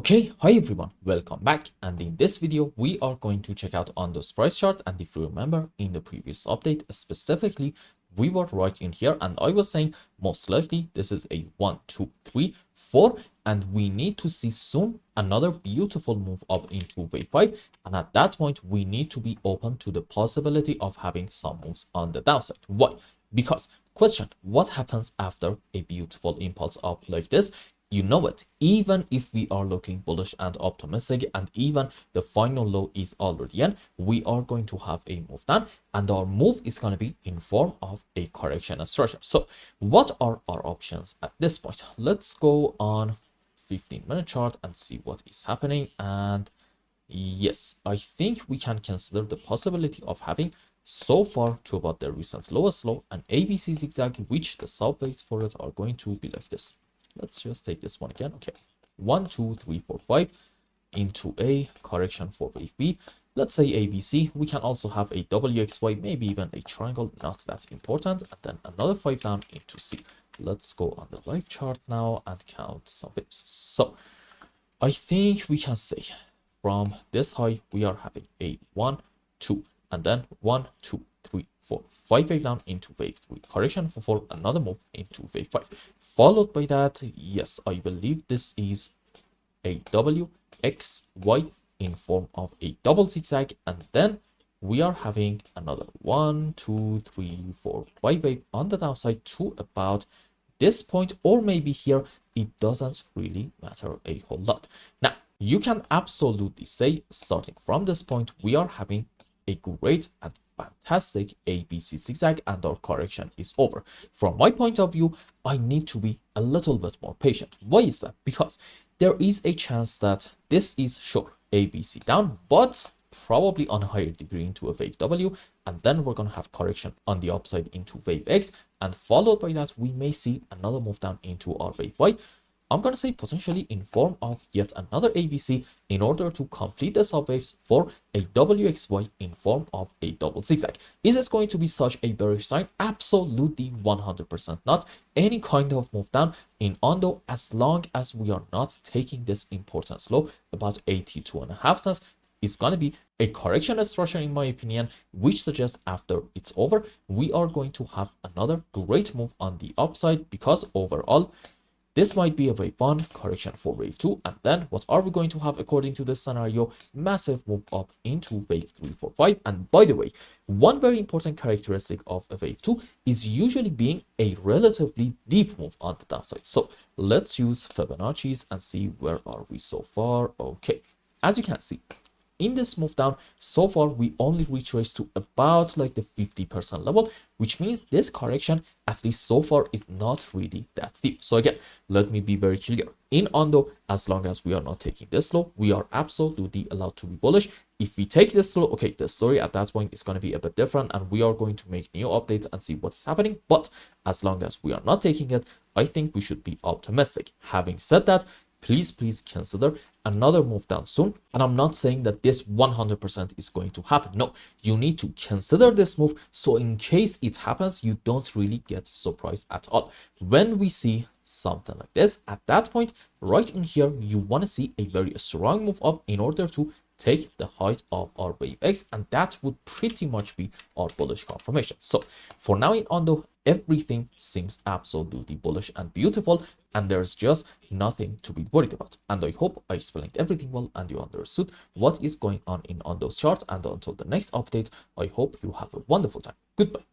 Okay, hi everyone, welcome back, and in this video we are going to check out Ondo's price chart. And if you remember in the previous update specifically, we were right in here and I was saying most likely this is a 1 2 3 4, and we need to see soon another beautiful move up into wave 5, and at that point we need to be open to the possibility of having some moves on the downside. Why? Because question, what happens after a beautiful impulse up like this? You know it, even if we are looking bullish and optimistic and even the final low is already in, we are going to have a move down, and our move is going to be in form of a correction structure. So what are our options at this point? Let's go on 15-minute chart and see what is happening. And yes, I think we can consider the possibility of having so far to about the recent lowest low an ABC zigzag, which the subways for it are going to be like this. Let's just take this one again. Okay, 1 2 3 4 5 into a correction for wave B. Let's say ABC. We can also have a WXY, maybe even a triangle, not that important, and then another 5 down into C. Let's go on the live chart now and count some pips. So I think we can say from this high we are having a 1 2 and then 1 2 3 4 5 wave down into wave 3, correction for 4, another move into wave 5, followed by that, yes, I believe this is a WXY in form of a double zigzag, and then we are having another 1 2 3 4 5 wave on the downside to about this point, or maybe here. It doesn't really matter a whole lot. Now you can absolutely say starting from this point we are having a great and fantastic ABC zigzag and our correction is over. From my point of view, I need to be a little bit more patient. Why is that? Because there is a chance that this is sure ABC down, but probably on a higher degree into a wave W, and then we're going to have correction on the upside into wave X, and followed by that we may see another move down into our wave Y. I'm going to say potentially in form of yet another ABC in order to complete the subwaves for a WXY in form of a double zigzag. Is this going to be such a bearish sign? Absolutely 100% not. Any kind of move down in Ondo, as long as we are not taking this importance low about 82.5 cents, is going to be a correction structure in my opinion, which suggests after it's over we are going to have another great move on the upside, because overall this might be a wave 1, correction for wave 2, and then what are we going to have according to this scenario? Massive move up into wave 3, 4, 5. And by the way, one very important characteristic of a wave 2 is usually being a relatively deep move on the downside. So let's use Fibonacci's and see where are we so far. Okay, as you can see, in this move down so far we only retraced to about like the 50% level, which means this correction at least so far is not really that steep. So again, let me be very clear, in Ondo, as long as we are not taking this low, we are absolutely allowed to be bullish. If we take this low, okay, the story at that point is going to be a bit different and we are going to make new updates and see what is happening. But as long as we are not taking it, I think we should be optimistic. Having said that, please consider another move down soon. And I'm not saying that this 100% is going to happen. No, you need to consider this move so in case it happens, you don't really get surprised at all. When we see something like this, at that point, right in here, you want to see a very strong move up in order to take the height of our wave X, and that would pretty much be our bullish confirmation. So for now in Ondo, everything seems absolutely bullish and beautiful, and there's just nothing to be worried about. And I hope I explained everything well and you understood what is going on in Ondo's charts. And until the next update, I hope you have a wonderful time. Goodbye.